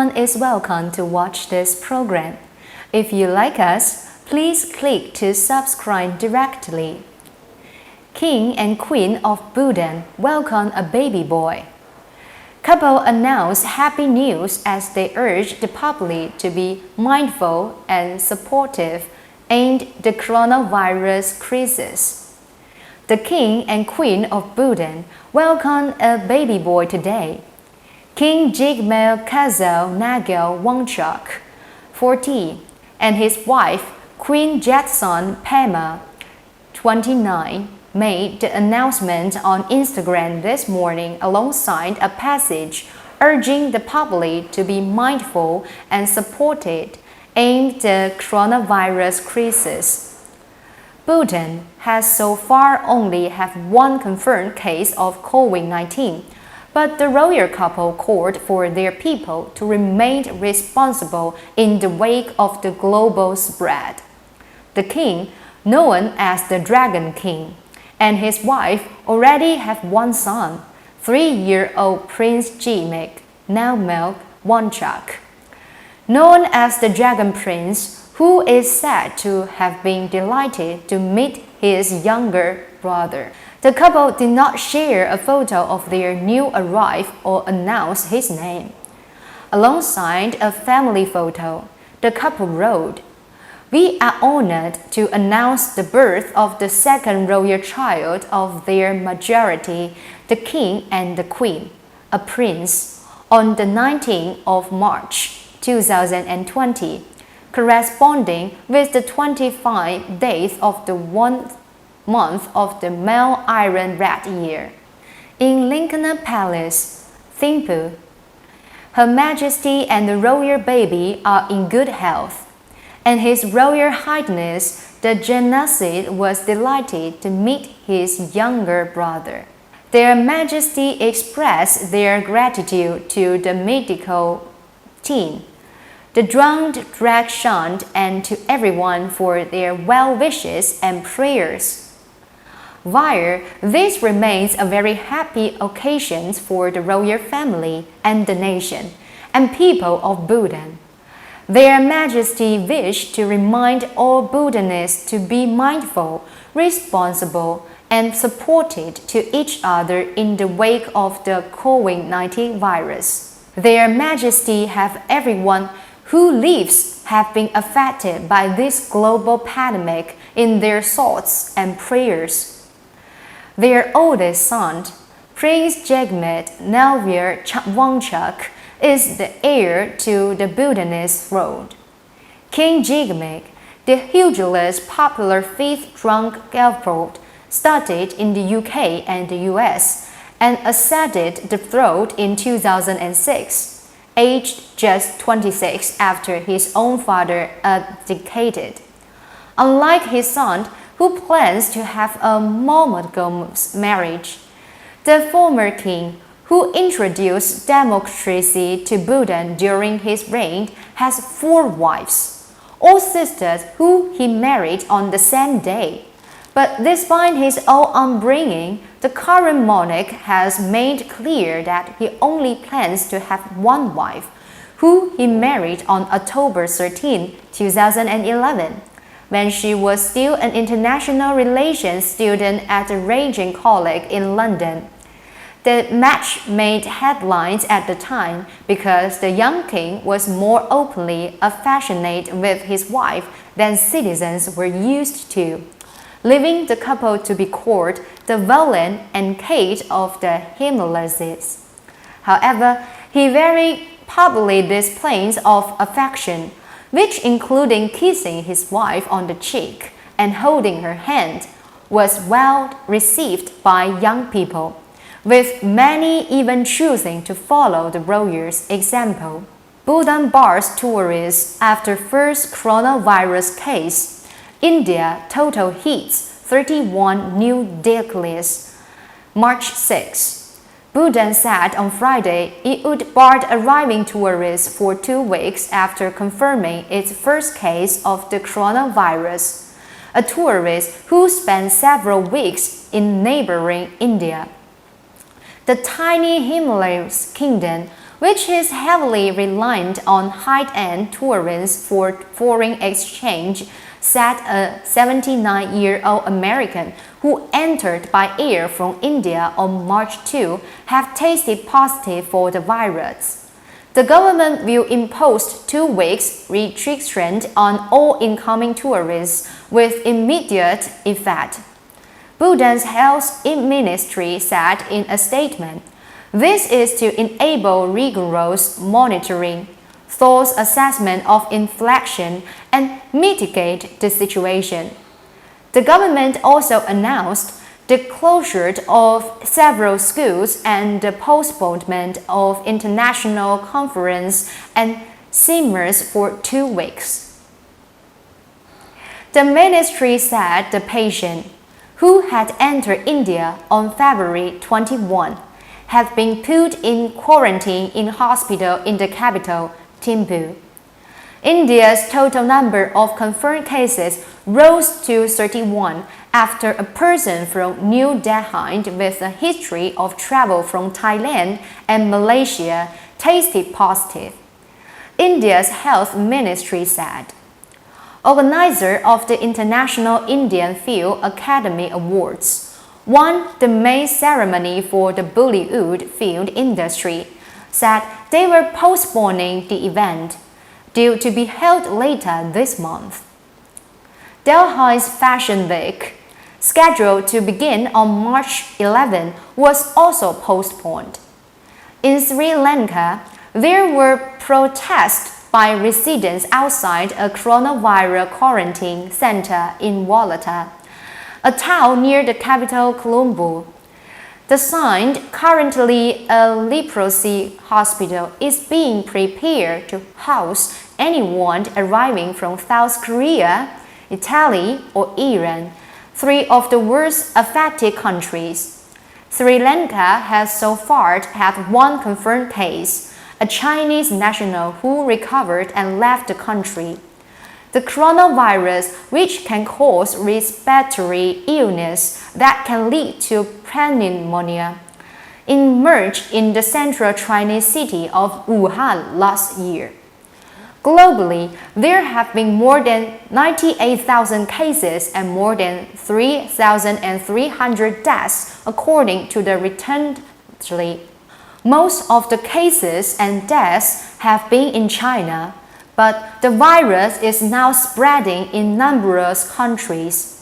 Everyone is welcome to watch this program. If you like us, please click to subscribe directly. King and Queen of Bhutan welcome a baby boy. Couple announce happy news as they urge the public to be mindful and supportive amid the coronavirus crisis. The King and Queen of Bhutan welcome a baby boy today. King Jigme Khesar of Bhutan, 40, and his wife, Queen Jetson Pema, 29, made the announcement on Instagram this morning alongside a passage urging the public to be mindful and supported amid the coronavirus crisis. Bhutan has so far only had one confirmed case of COVID-19, but the royal couple called for their people to remain responsible in the wake of the global spread. The king, known as the Dragon King, and his wife already have one son, 3-year-old Prince Jigme, now Khesar, known as the Dragon Prince, who is said to have been delighted to meet his younger brother. The couple did not share a photo of their new arrival or announce his name. Alongside a family photo, the couple wrote, "We are honored to announce the birth of the second royal child of their majority, the King and the Queen, a prince, on the 19th of March, 2020, corresponding with the 25 days of the 1 month of the male Iron Rat year. In Lincoln Palace, Thimphu, Her Majesty and the royal baby are in good health, and His Royal Highness the Genocide was delighted to meet his younger brother. Their Majesty expressed their gratitude to the medical team, the drowned drag shunt, and to everyone for their well wishes and prayers. While this remains a very happy occasion for the royal family and the nation and people of Bhutan, Their Majesty wished to remind all Bhutanese to be mindful, responsible, and supportive to each other in the wake of the COVID-19 virus. Their Majesty have everyone who lives have been affected by this global pandemic in their thoughts and prayers. Their oldest son, Prince Jigme Khesar, is the heir to the Bhutanese throne. King Jigme, the hugely popular fifth drunk Galford, studied in the UK and the US and acceded the throne in 2006, aged just 26 after his own father abdicated. Unlike his son, who plans to have a monogamous marriage, the former king, who introduced democracy to Bhutan during his reign, has 4 wives, all sisters who he married on the same day. But despite his own upbringing, the current monarch has made clear that he only plans to have one wife, who he married on October 13, 2011, when she was still an international relations student at the Regent College in London. The match made headlines at the time because the young king was more openly affectionate with his wife than citizens were used to, leaving the couple to be called the Valen and Kate of the Himalayas. However, he very publicly displays of affection, which including kissing his wife on the cheek and holding her hand, was well received by young people, with many even choosing to follow the royal's example. Bhutan bars tourists after first coronavirus case. India total hits 31 new deaths. March 6. Bhutan said on Friday it would bar arriving tourists for 2 weeks after confirming its first case of the coronavirus, a tourist who spent several weeks in neighboring India. The tiny Himalayas kingdom, which is heavily reliant on high-end tourists for foreign exchange, said a 79-year-old American who entered by air from India on March 2 have tested positive for the virus. The government will impose 2 weeks restriction on all incoming tourists with immediate effect. Bhutan's health ministry said in a statement, "This is to enable rigorous monitoring, thorough assessment of infection, and mitigate the situation." The government also announced the closure of several schools and the postponement of international conferences and seminars for 2 weeks. The ministry said the patient, who had entered India on February 21, had been put in quarantine in hospital in the capital, Thimphu. India's total number of confirmed cases rose to 31 after a person from New Delhi with a history of travel from Thailand and Malaysia tested positive. India's health ministry said. Organizer of the International Indian Film Academy Awards won the main ceremony for the Bollywood film industry, said they were postponing the event, due to be held later this month. Delhi's Fashion Week, scheduled to begin on March 11, was also postponed. In Sri Lanka, there were protests by residents outside a coronavirus quarantine center in Walata, a town near the capital Colombo. The site, currently a leprosy hospital, is being prepared to house anyone arriving from South Korea, Italy, or Iran, 3 of the worst affected countries. Sri Lanka has so far had 1 confirmed case, a Chinese national who recovered and left the country. The coronavirus, which can cause respiratory illness that can lead to pneumonia, emerged in the central Chinese city of Wuhan last year. Globally, there have been more than 98,000 cases and more than 3,300 deaths, according to the recently. Most of the cases and deaths have been in China, but the virus is now spreading in numerous countries.